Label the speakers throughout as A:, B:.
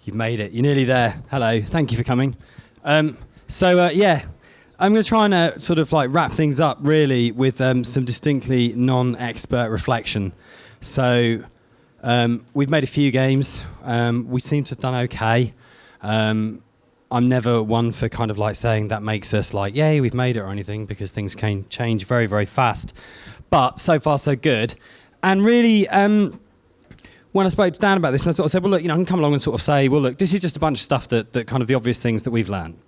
A: You've made it. You're nearly there. Hello. Thank you for coming. I'm going to try and sort of like wrap things up really with some distinctly non-expert reflection. So we've made a few games. We seem to have done okay. I'm never one for kind of like saying that makes us like, yay, we've made it or anything, because things can change very, very fast. But so far, so good. And really, when I spoke to Dan about this, and I sort of said, well, look, I can come along and sort of say, well, look, this is just a bunch of stuff that kind of the obvious things that we've learned.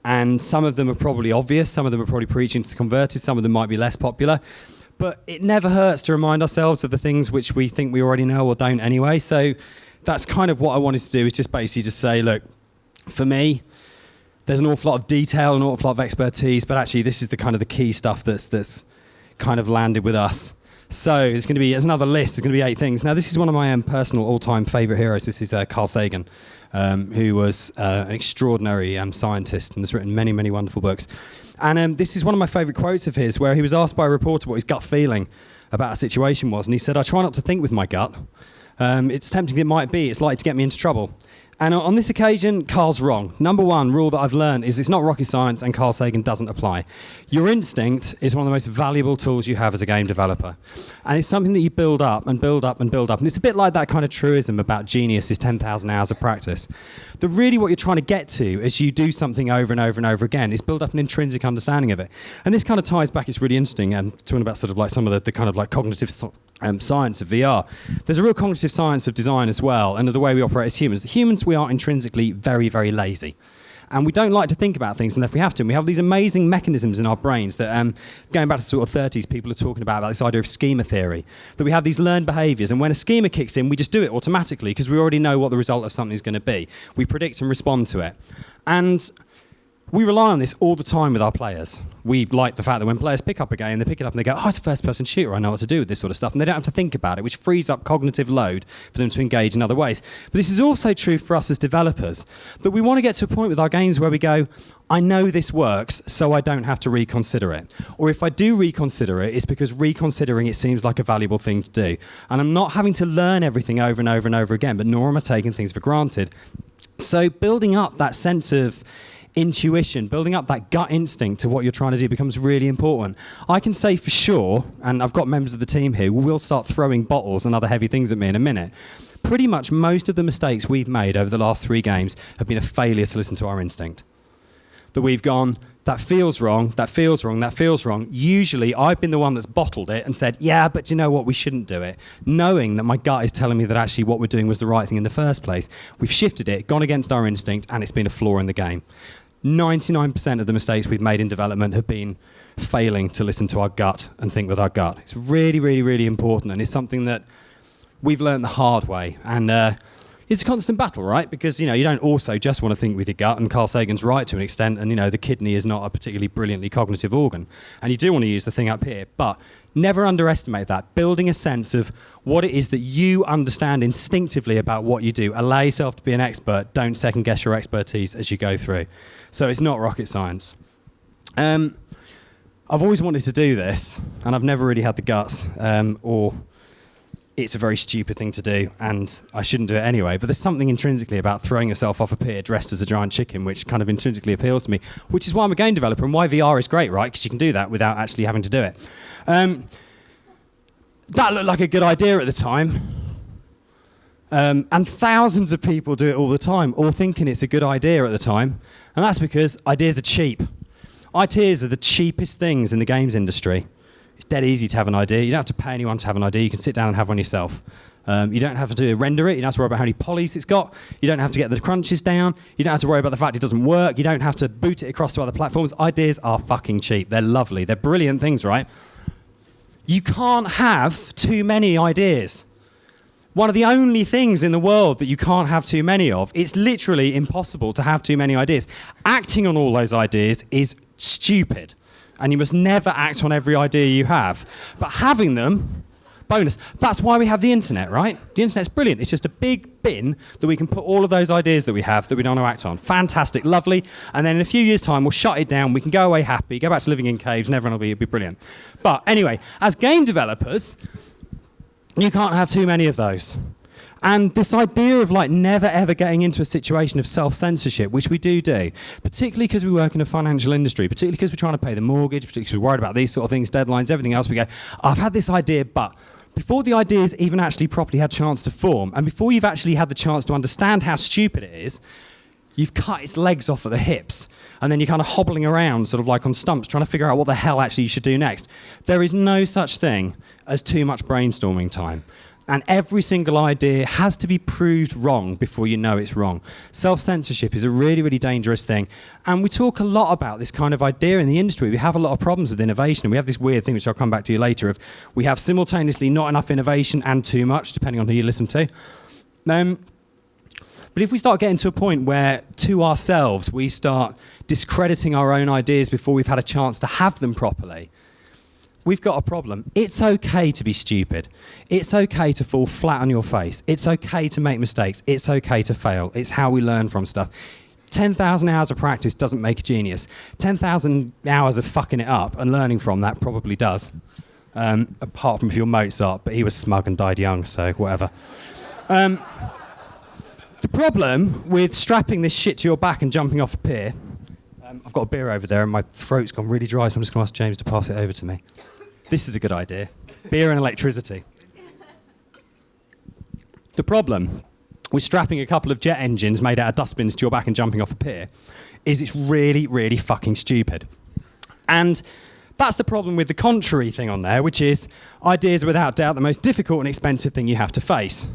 A: And some of them are probably obvious, some of them are probably preaching to the converted, some of them might be less popular. But it never hurts to remind ourselves of the things which we think we already know or don't anyway. So that's kind of what I wanted to do, is just basically just say, look, for me, there's an awful lot of detail, an awful lot of expertise, but actually this is the kind of the key stuff that's kind of landed with us. So there's another list. There's going to be 8 things. Now, this is one of my personal all-time favourite heroes. This is Carl Sagan, who was an extraordinary scientist and has written many, many wonderful books. And this is one of my favourite quotes of his, where he was asked by a reporter what his gut feeling about a situation was. And he said, I try not to think with my gut. It's tempting it might be. It's likely to get me into trouble. And on this occasion, Carl's wrong. Number one rule that I've learned is it's not rocket science, and Carl Sagan doesn't apply. Your instinct is one of the most valuable tools you have as a game developer. And it's something that you build up and build up and build up. And it's a bit like that kind of truism about genius is 10,000 hours of practice. But really what you're trying to get to as you do something over and over and over again is build up an intrinsic understanding of it. And this kind of ties back, it's really interesting, talking about sort of like some of the kind of like cognitive science of VR. There's a real cognitive science of design as well, and of the way we operate as humans. Humans, we are intrinsically very, very lazy. And we don't like to think about things unless we have to. And we have these amazing mechanisms in our brains that, going back to sort of 30s, people are talking about this idea of schema theory, that we have these learned behaviours. And when a schema kicks in, we just do it automatically because we already know what the result of something is going to be. We predict and respond to it. And we rely on this all the time with our players. We like the fact that when players pick up a game, they pick it up and they go, oh, it's a first-person shooter, I know what to do with this sort of stuff. And they don't have to think about it, which frees up cognitive load for them to engage in other ways. But this is also true for us as developers, that we want to get to a point with our games where we go, I know this works, so I don't have to reconsider it. Or if I do reconsider it, it's because reconsidering it seems like a valuable thing to do. And I'm not having to learn everything over and over and over again, but nor am I taking things for granted. So building up that sense of intuition, building up that gut instinct to what you're trying to do becomes really important. I can say for sure, and I've got members of the team here who will start throwing bottles and other heavy things at me in a minute. Pretty much most of the mistakes we've made over the last 3 games have been a failure to listen to our instinct. That we've gone, that feels wrong, that feels wrong, that feels wrong. Usually I've been the one that's bottled it and said, yeah, but you know what, we shouldn't do it. Knowing that my gut is telling me that actually what we're doing was the right thing in the first place. We've shifted it, gone against our instinct, and it's been a flaw in the game. 99% of the mistakes we've made in development have been failing to listen to our gut and think with our gut. It's really, really, really important, and it's something that we've learned the hard way. And it's a constant battle, right? Because, you don't also just want to think with your gut, and Carl Sagan's right to an extent, and, the kidney is not a particularly brilliantly cognitive organ. And you do want to use the thing up here, but never underestimate that. Building a sense of what it is that you understand instinctively about what you do. Allow yourself to be an expert. Don't second guess your expertise as you go through. So it's not rocket science. I've always wanted to do this, and I've never really had the guts, or it's a very stupid thing to do, and I shouldn't do it anyway. But there's something intrinsically about throwing yourself off a pier dressed as a giant chicken, which kind of intrinsically appeals to me, which is why I'm a game developer and why VR is great, right? Because you can do that without actually having to do it. That looked like a good idea at the time. And thousands of people do it all the time, all thinking it's a good idea at the time. And that's because ideas are cheap. Ideas are the cheapest things in the games industry. It's dead easy to have an idea. You don't have to pay anyone to have an idea. You can sit down and have one yourself. You don't have to render it. You don't have to worry about how many polys it's got. You don't have to get the crunches down. You don't have to worry about the fact it doesn't work. You don't have to boot it across to other platforms. Ideas are fucking cheap. They're lovely. They're brilliant things, right? You can't have too many ideas. One of the only things in the world that you can't have too many of, it's literally impossible to have too many ideas. Acting on all those ideas is stupid. And you must never act on every idea you have. But having them, bonus. That's why we have the internet, right? The internet's brilliant. It's just a big bin that we can put all of those ideas that we have that we don't want to act on. Fantastic, lovely. And then in a few years' time, we'll shut it down. We can go away happy, go back to living in caves, and everyone will be brilliant. But anyway, as game developers, you can't have too many of those. And this idea of like never ever getting into a situation of self-censorship, which we do, particularly because we work in a financial industry, particularly because we're trying to pay the mortgage, particularly because we're worried about these sort of things, deadlines, everything else, we go, I've had this idea, but before the idea's even actually properly had a chance to form, and before you've actually had the chance to understand how stupid it is, you've cut its legs off at the hips, and then you're kind of hobbling around sort of like on stumps trying to figure out what the hell actually you should do next. There is no such thing as too much brainstorming time. And every single idea has to be proved wrong before you know it's wrong. Self-censorship is a really, really dangerous thing. And we talk a lot about this kind of idea in the industry. We have a lot of problems with innovation. And we have this weird thing, which I'll come back to you later, of we have simultaneously not enough innovation and too much, depending on who you listen to. But if we start getting to a point where, to ourselves, we start discrediting our own ideas before we've had a chance to have them properly, we've got a problem. It's okay to be stupid. It's okay to fall flat on your face. It's okay to make mistakes. It's okay to fail. It's how we learn from stuff. 10,000 hours of practice doesn't make a genius. 10,000 hours of fucking it up and learning from that probably does. Apart from if you're Mozart, but he was smug and died young, so whatever. The problem with strapping this shit to your back and jumping off a pier, I've got a beer over there and my throat's gone really dry, so I'm just going to ask James to pass it over to me. This is a good idea. Beer and electricity. The problem with strapping a couple of jet engines made out of dustbins to your back and jumping off a pier is it's really, really fucking stupid. And that's the problem with the contrary thing on there, which is ideas are without doubt the most difficult and expensive thing you have to face.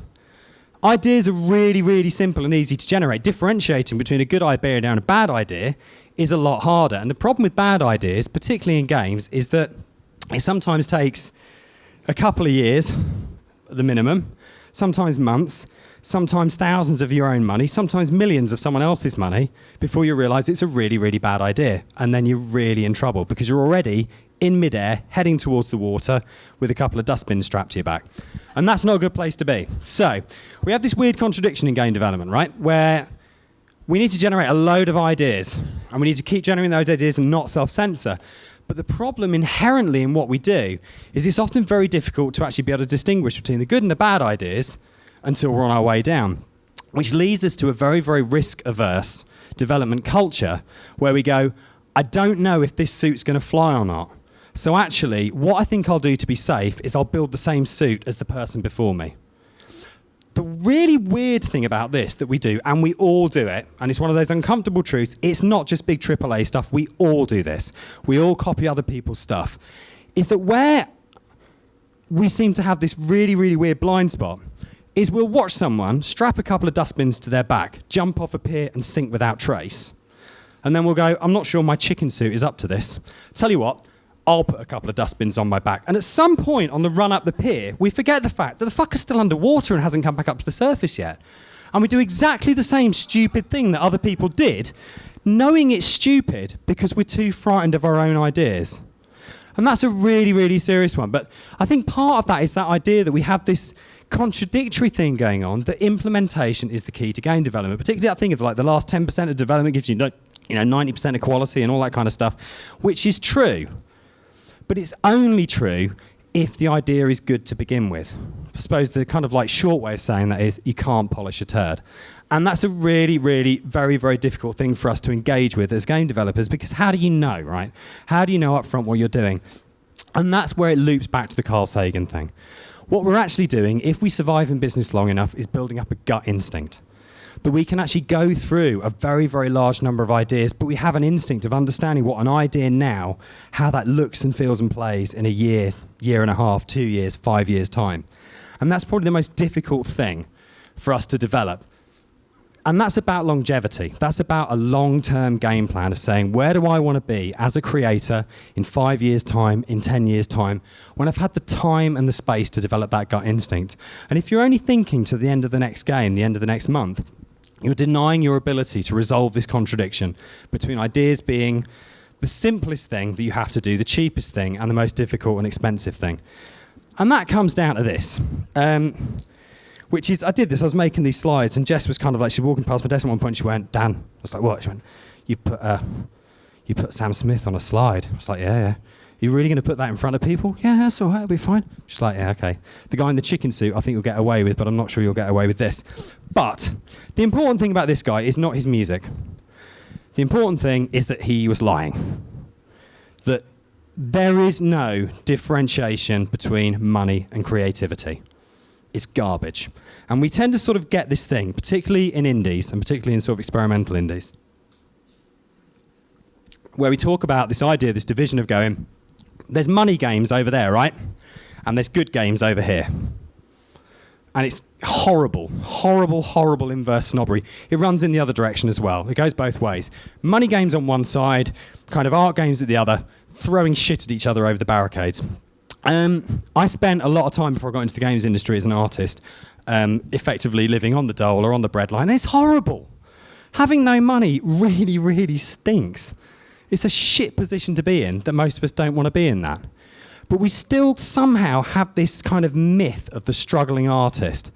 A: Ideas are really, really simple and easy to generate. Differentiating between a good idea and a bad idea is a lot harder. And the problem with bad ideas, particularly in games, is that it sometimes takes a couple of years, at the minimum, sometimes months, sometimes thousands of your own money, sometimes millions of someone else's money, before you realise it's a really, really bad idea. And then you're really in trouble because you're already in midair, heading towards the water with a couple of dustbins strapped to your back. And that's not a good place to be. So we have this weird contradiction in game development, right? Where we need to generate a load of ideas, and we need to keep generating those ideas and not self-censor. But the problem inherently in what we do is it's often very difficult to actually be able to distinguish between the good and the bad ideas until we're on our way down, which leads us to a very, very risk-averse development culture where we go, I don't know if this suit's going to fly or not. So actually, what I think I'll do to be safe is I'll build the same suit as the person before me. The really weird thing about this that we do, and we all do it, and it's one of those uncomfortable truths, it's not just big AAA stuff, we all do this. We all copy other people's stuff. Is that where we seem to have this really, really weird blind spot is we'll watch someone strap a couple of dustbins to their back, jump off a pier and sink without trace. And then we'll go, I'm not sure my chicken suit is up to this. Tell you what, I'll put a couple of dustbins on my back. And at some point on the run up the pier, we forget the fact that the fucker's still underwater and hasn't come back up to the surface yet. And we do exactly the same stupid thing that other people did, knowing it's stupid because we're too frightened of our own ideas. And that's a really, really serious one. But I think part of that is that idea that we have this contradictory thing going on, that implementation is the key to game development, particularly that thing of like the last 10% of development gives you 90% of quality and all that kind of stuff, which is true. But it's only true if the idea is good to begin with. I suppose the kind of like short way of saying that is you can't polish a turd. And that's a really, really very, very difficult thing for us to engage with as game developers, because how do you know, right? How do you know up front what you're doing? And that's where it loops back to the Carl Sagan thing. What we're actually doing, if we survive in business long enough, is building up a gut instinct. That we can actually go through a very, very large number of ideas, but we have an instinct of understanding what an idea now, how that looks and feels and plays in a year, year and a half, 2 years, 5 years' time. And that's probably the most difficult thing for us to develop. And that's about longevity. That's about a long-term game plan of saying, where do I want to be as a creator in 5 years' time, in 10 years' time, when I've had the time and the space to develop that gut instinct. And if you're only thinking to the end of the next game, the end of the next month, you're denying your ability to resolve this contradiction between ideas being the simplest thing that you have to do, the cheapest thing, and the most difficult and expensive thing. And that comes down to this. Which is, I did this, I was making these slides, and Jess was kind of like, she was walking past my desk at one point, she went, Dan, I was like, what? She went, you put Sam Smith on a slide. I was like, yeah. You're really going to put that in front of people? Yeah, that's all right, it'll be fine. Just like, yeah, okay. The guy in the chicken suit, I think you'll get away with, but I'm not sure you'll get away with this. But the important thing about this guy is not his music. The important thing is that he was lying. That there is no differentiation between money and creativity. It's garbage. And we tend to sort of get this thing, particularly in indies, and particularly in sort of experimental indies, where we talk about this idea, this division of going, there's money games over there, right? And there's good games over here. And it's horrible, horrible, horrible inverse snobbery. It runs in the other direction as well. It goes both ways. Money games on one side, kind of art games at the other, throwing shit at each other over the barricades. I spent a lot of time before I got into the games industry as an artist, effectively living on the dole or on the breadline. It's horrible. Having no money really, really stinks. It's a shit position to be in that most of us don't want to be in that. But we still somehow have this kind of myth of the struggling artist.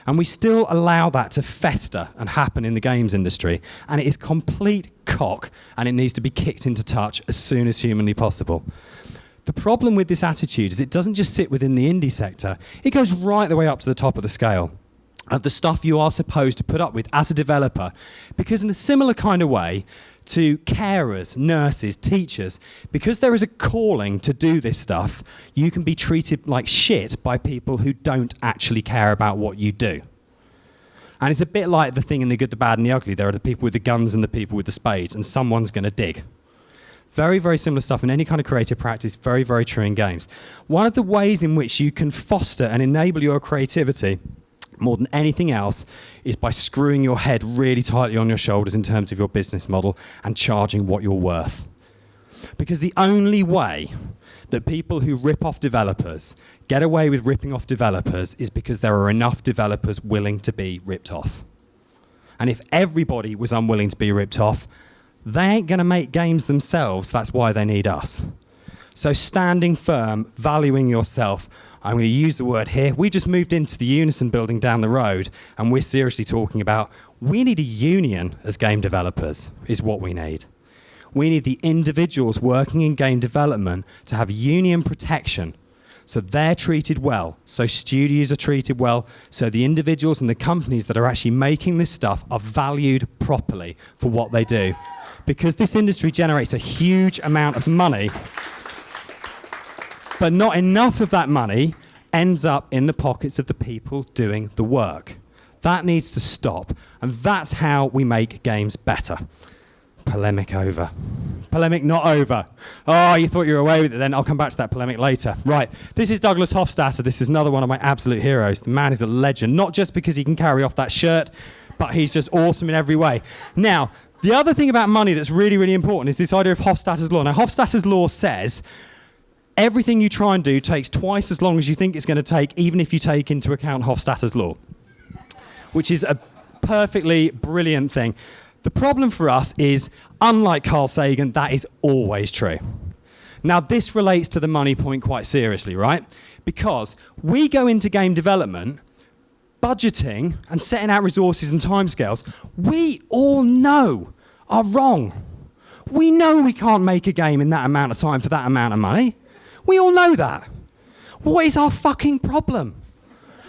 A: And we still allow that to fester and happen in the games industry. And it is complete cock, and it needs to be kicked into touch as soon as humanly possible. The problem with this attitude is it doesn't just sit within the indie sector. It goes right the way up to the top of the scale of the stuff you are supposed to put up with as a developer. Because in a similar kind of way to carers, nurses, teachers, because there is a calling to do this stuff, you can be treated like shit by people who don't actually care about what you do. And it's a bit like the thing in The Good, the Bad and the Ugly. There are the people with the guns and the people with the spades, and someone's going to dig. Very, very similar stuff in any kind of creative practice, very, very true in games. One of the ways in which you can foster and enable your creativity more than anything else is by screwing your head really tightly on your shoulders in terms of your business model and charging what you're worth. Because the only way that people who rip off developers get away with ripping off developers is because there are enough developers willing to be ripped off. And if everybody was unwilling to be ripped off, they ain't going to make games themselves. That's why they need us. So standing firm, valuing yourself. I'm going to use the word here. We just moved into the Unison building down the road, and we're seriously talking about we need a union as game developers is what we need. We need the individuals working in game development to have union protection so they're treated well, so studios are treated well, so the individuals and the companies that are actually making this stuff are valued properly for what they do. Because this industry generates a huge amount of money, but not enough of that money ends up in the pockets of the people doing the work. That needs to stop, and that's how we make games better. Polemic over. Polemic not over. Oh, you thought you were away with it then. I'll come back to that polemic later. Right, this is Douglas Hofstadter. This is another one of my absolute heroes. The man is a legend, not just because he can carry off that shirt, but he's just awesome in every way. Now, the other thing about money that's really, really important is this idea of Hofstadter's law. Now, Hofstadter's law says everything you try and do takes twice as long as you think it's going to take, even if you take into account Hofstadter's law, which is a perfectly brilliant thing. The problem for us is, unlike Carl Sagan, that is always true. Now, this relates to the money point quite seriously, right? Because we go into game development, budgeting and setting out resources and timescales, we all know are wrong. We know we can't make a game in that amount of time for that amount of money. We all know that. What is our fucking problem?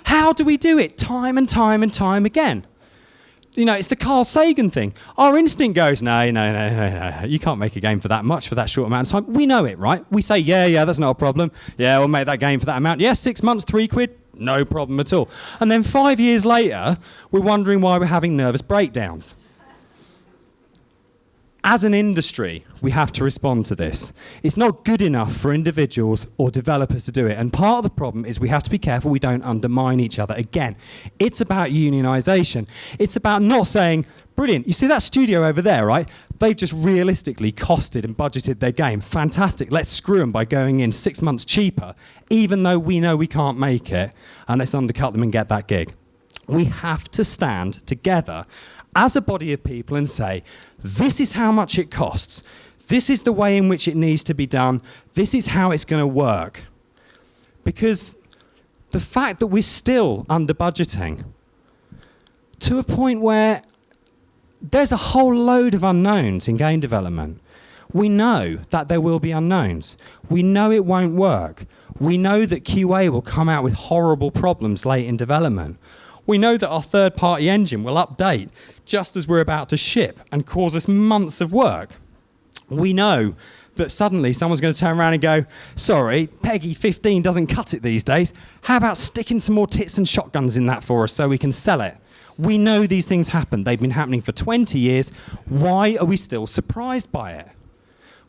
A: How do we do it time and time and time again? You know, it's the Carl Sagan thing. Our instinct goes, no, you can't make a game for that much for that short amount of time. We know it, right? We say, yeah, that's not a problem. Yeah, we'll make that game for that amount. Yeah, 6 months, £3, no problem at all. And then 5 years later, we're wondering why we're having nervous breakdowns. As an industry, we have to respond to this. It's not good enough for individuals or developers to do it. And part of the problem is we have to be careful we don't undermine each other. Again, it's about unionisation. It's about not saying, brilliant, you see that studio over there, right? They've just realistically costed and budgeted their game. Fantastic, let's screw them by going in 6 months cheaper, even though we know we can't make it, and let's undercut them and get that gig. We have to stand together as a body of people and say, this is how much it costs. This is the way in which it needs to be done. This is how it's going to work. Because the fact that we're still under budgeting to a point where there's a whole load of unknowns in game development. We know that there will be unknowns. We know it won't work. We know that QA will come out with horrible problems late in development. We know that our third-party engine will update just as we're about to ship and cause us months of work. We know that suddenly someone's going to turn around and go, sorry, Peggy 15 doesn't cut it these days. How about sticking some more tits and shotguns in that for us so we can sell it? We know these things happen. They've been happening for 20 years. Why are we still surprised by it?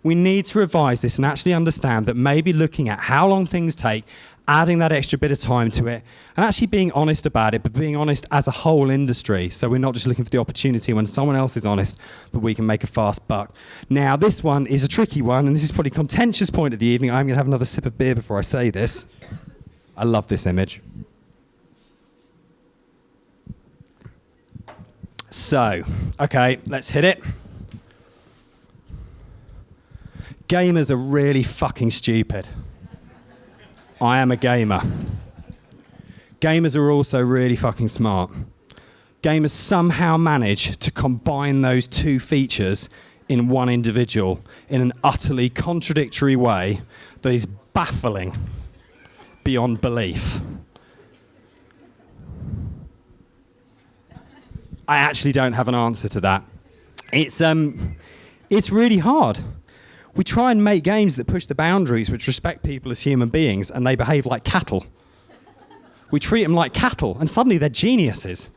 A: We need to revise this and actually understand that maybe looking at how long things take, adding that extra bit of time to it, and actually being honest about it, but being honest as a whole industry, so we're not just looking for the opportunity when someone else is honest, but we can make a fast buck. Now, this one is a tricky one, and this is probably a contentious point of the evening. I'm going to have another sip of beer before I say this. I love this image. So, okay, let's hit it. Gamers are really fucking stupid. I am a gamer. Gamers are also really fucking smart. Gamers somehow manage to combine those two features in one individual in an utterly contradictory way that is baffling beyond belief. I actually don't have an answer to that. It's really hard. We try and make games that push the boundaries, which respect people as human beings, and they behave like cattle. We treat them like cattle, and suddenly they're geniuses.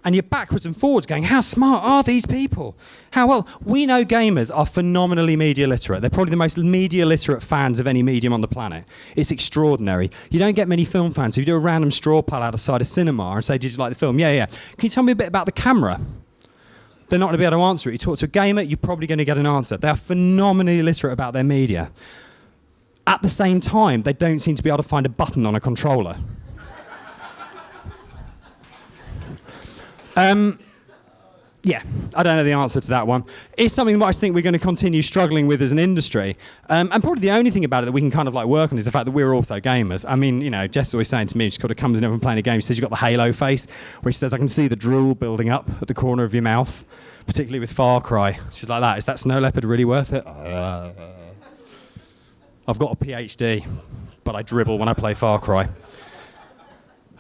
A: And you're backwards and forwards going, how smart are these people? How well? We know gamers are phenomenally media literate. They're probably the most media literate fans of any medium on the planet. It's extraordinary. You don't get many film fans. If you do a random straw poll outside a cinema and say, did you like the film? Yeah. Can you tell me a bit about the camera? They're not going to be able to answer it. You talk to a gamer, you're probably going to get an answer. They are phenomenally literate about their media. At the same time, they don't seem to be able to find a button on a controller. Yeah, I don't know the answer to that one. It's something that I think we're going to continue struggling with as an industry. And probably the only thing about it that we can kind of like work on is the fact that we're also gamers. I mean, you know, Jess always saying to me, she kind of comes in and playing a game, she says, you've got the Halo face, where she says, I can see the drool building up at the corner of your mouth, particularly with Far Cry. She's like that. Is that Snow Leopard really worth it? I've got a PhD, but I dribble when I play Far Cry.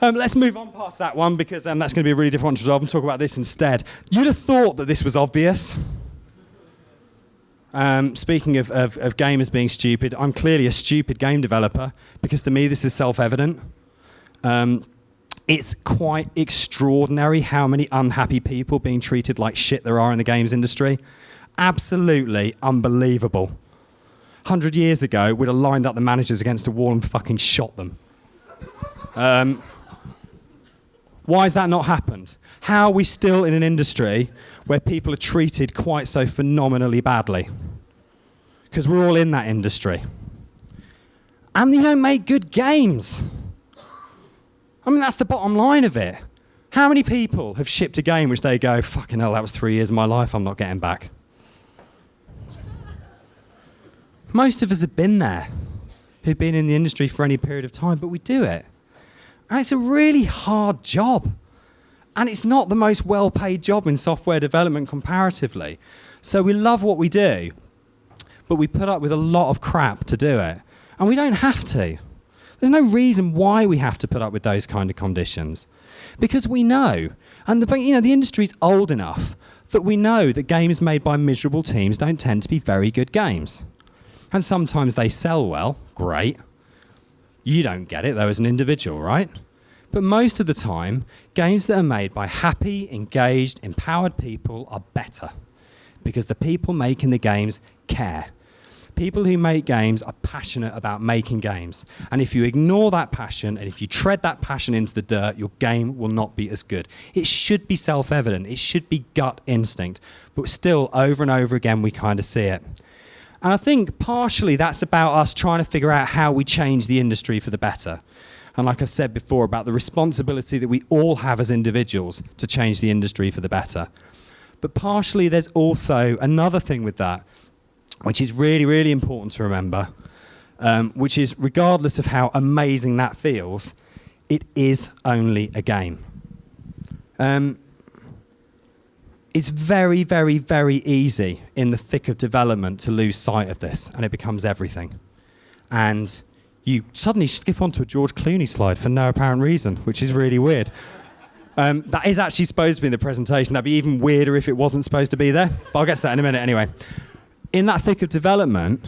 A: Let's move on past that one because that's going to be a really difficult one to resolve and talk about this instead. You'd have thought that this was obvious. Speaking of gamers being stupid, I'm clearly a stupid game developer because to me this is self-evident. It's quite extraordinary how many unhappy people being treated like shit there are in the games industry. Absolutely unbelievable. 100 years ago, we'd have lined up the managers against a wall and fucking shot them. Why has that not happened? How are we still in an industry where people are treated quite so phenomenally badly? Because we're all in that industry. And they don't make good games. I mean, that's the bottom line of it. How many people have shipped a game which they go, fucking hell, that was 3 years of my life, I'm not getting back? Most of us have been there, who've been in the industry for any period of time, but we do it. And it's a really hard job. And it's not the most well-paid job in software development comparatively. So we love what we do, but we put up with a lot of crap to do it. And we don't have to. There's no reason why we have to put up with those kind of conditions. Because we know, and the industry's old enough that we know that games made by miserable teams don't tend to be very good games. And sometimes they sell well, great. You don't get it, though, as an individual, right? But most of the time, games that are made by happy, engaged, empowered people are better because the people making the games care. People who make games are passionate about making games. And if you ignore that passion and if you tread that passion into the dirt, your game will not be as good. It should be self-evident. It should be gut instinct. But still, over and over again, we kind of see it. And I think partially that's about us trying to figure out how we change the industry for the better. And like I've said before, about the responsibility that we all have as individuals to change the industry for the better. But partially there's also another thing with that, which is really, really important to remember, which is regardless of how amazing that feels, it is only a game. it's very, very, very easy in the thick of development to lose sight of this, and it becomes everything. And you suddenly skip onto a George Clooney slide for no apparent reason, which is really weird. That is actually supposed to be in the presentation. That'd be even weirder if it wasn't supposed to be there. But I'll get to that in a minute anyway. In that thick of development,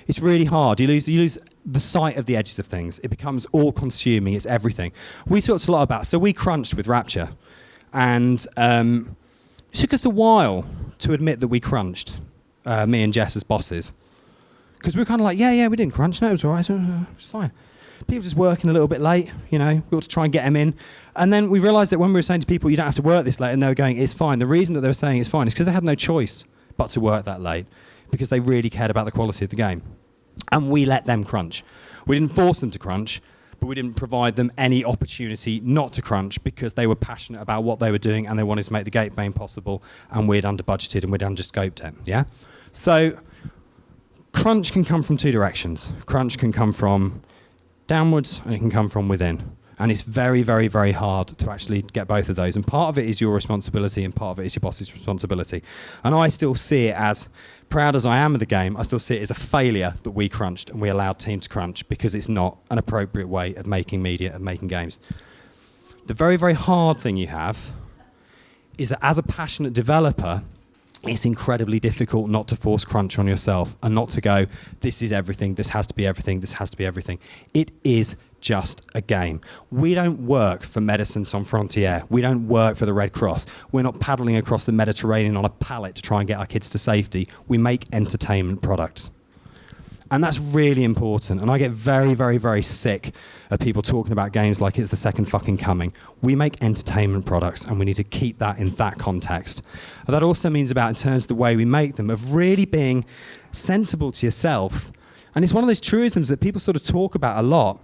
A: it's really hard. You lose the sight of the edges of things. It becomes all-consuming. It's everything. We talked a lot about, so we crunched with Rapture. And it took us a while to admit that we crunched, me and Jess as bosses. Because we were kind of like, yeah, we didn't crunch. No, it was all right. It's fine. People just working a little bit late, we ought to try and get them in. And then we realised that when we were saying to people, you don't have to work this late, and they were going, it's fine. The reason that they were saying it's fine is because they had no choice but to work that late, because they really cared about the quality of the game. And we let them crunch. We didn't force them to crunch, but we didn't provide them any opportunity not to crunch because they were passionate about what they were doing and they wanted to make the game possible, and we'd under-budgeted and we'd under-scoped it, yeah? So crunch can come from two directions. Crunch can come from downwards and it can come from within. And it's very, very, very hard to actually get both of those. And part of it is your responsibility and part of it is your boss's responsibility. And I still see it as, proud as I am of the game, I still see it as a failure that we crunched and we allowed teams to crunch, because it's not an appropriate way of making media and making games. The very, very hard thing you have is that as a passionate developer, it's incredibly difficult not to force crunch on yourself and not to go, this is everything, this has to be everything, this has to be everything. It is just a game. We don't work for Médecins Sans Frontières. We don't work for the Red Cross. We're not paddling across the Mediterranean on a pallet to try and get our kids to safety. We make entertainment products. And that's really important. And I get very, very, very sick of people talking about games like it's the second fucking coming. We make entertainment products, and we need to keep that in that context. And that also means about, in terms of the way we make them, of really being sensible to yourself. And it's one of those truisms that people sort of talk about a lot,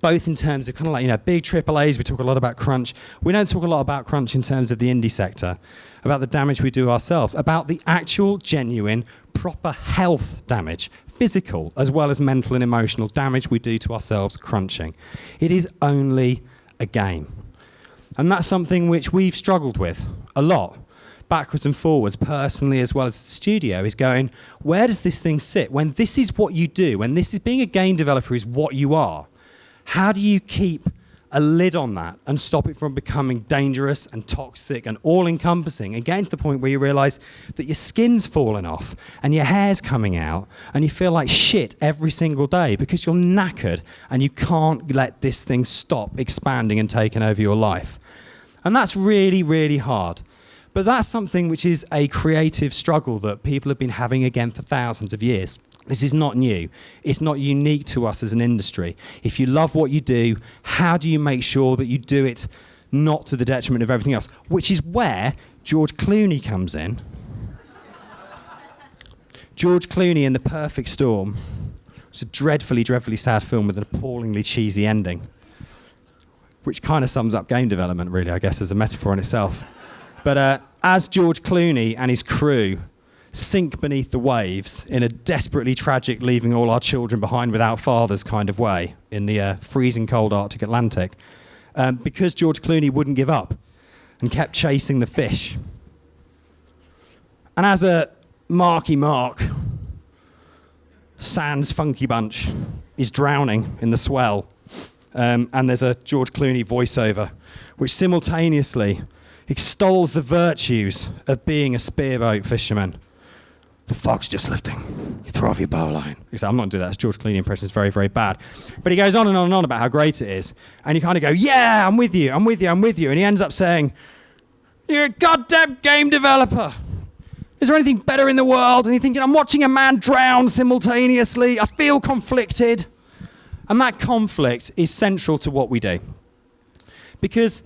A: both in terms of kind of like, big AAAs, we talk a lot about crunch. We don't talk a lot about crunch in terms of the indie sector, about the damage we do ourselves, about the actual, genuine, proper health damage, physical as well as mental and emotional damage we do to ourselves crunching. It is only a game. And that's something which we've struggled with a lot, backwards and forwards, personally as well as the studio, is going, where does this thing sit? When this is what you do, when this is being a game developer is what you are, how do you keep a lid on that and stop it from becoming dangerous and toxic and all-encompassing, and getting to the point where you realise that your skin's falling off and your hair's coming out and you feel like shit every single day because you're knackered and you can't let this thing stop expanding and taking over your life. And that's really, really hard. But that's something which is a creative struggle that people have been having again for thousands of years. This is not new. It's not unique to us as an industry. If you love what you do, how do you make sure that you do it not to the detriment of everything else? Which is where George Clooney comes in. George Clooney in The Perfect Storm. It's a dreadfully, dreadfully sad film with an appallingly cheesy ending, which kind of sums up game development, really, I guess, as a metaphor in itself. But as George Clooney and his crew sink beneath the waves in a desperately tragic leaving all our children behind without fathers kind of way in the freezing cold Arctic Atlantic, because George Clooney wouldn't give up and kept chasing the fish. And as a Marky Mark, Sans Funky Bunch is drowning in the swell, and there's a George Clooney voiceover which simultaneously extols the virtues of being a spearboat fisherman. The fog's just lifting. You throw off your bowline. I'm not going to do that. It's George Clooney impression. It's very, very bad. But he goes on and on and on about how great it is. And you kind of go, yeah, I'm with you, I'm with you, I'm with you. And he ends up saying, you're a goddamn game developer. Is there anything better in the world? And you're thinking, I'm watching a man drown simultaneously. I feel conflicted. And that conflict is central to what we do. Because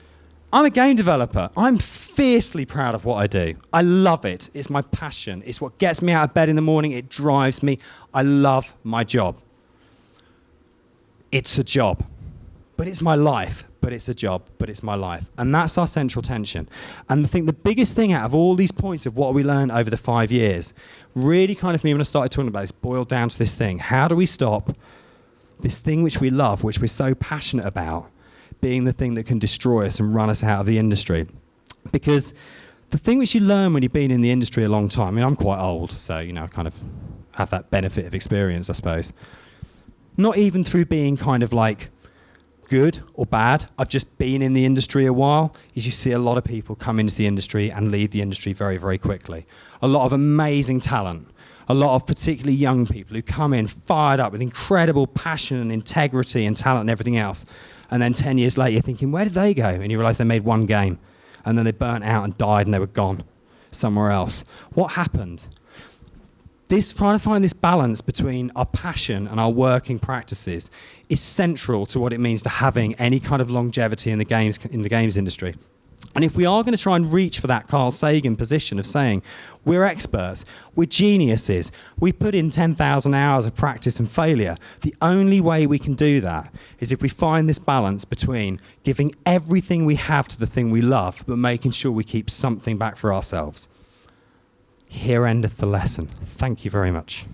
A: I'm a game developer. I'm fiercely proud of what I do. I love it. It's my passion. It's what gets me out of bed in the morning. It drives me. I love my job. It's a job, but it's my life. But it's a job, but it's my life. And that's our central tension. And I think the biggest thing out of all these points of what we learned over the 5 years, really kind of me when I started talking about this, boiled down to this thing. How do we stop this thing which we love, which we're so passionate about, being the thing that can destroy us and run us out of the industry? Because the thing which you learn when you've been in the industry a long time, I mean, I'm quite old, so, I kind of have that benefit of experience, I suppose. Not even through being kind of like good or bad, I've just been in the industry a while, is you see a lot of people come into the industry and leave the industry very, very quickly. A lot of amazing talent, a lot of particularly young people who come in fired up with incredible passion and integrity and talent and everything else. And then 10 years later, you're thinking, where did they go? And you realise they made one game. And then they burnt out and died and they were gone somewhere else. What happened? Trying to find this balance between our passion and our working practices is central to what it means to having any kind of longevity in the games industry. And if we are going to try and reach for that Carl Sagan position of saying we're experts, we're geniuses, we put in 10,000 hours of practice and failure, the only way we can do that is if we find this balance between giving everything we have to the thing we love, but making sure we keep something back for ourselves. Here endeth the lesson. Thank you very much.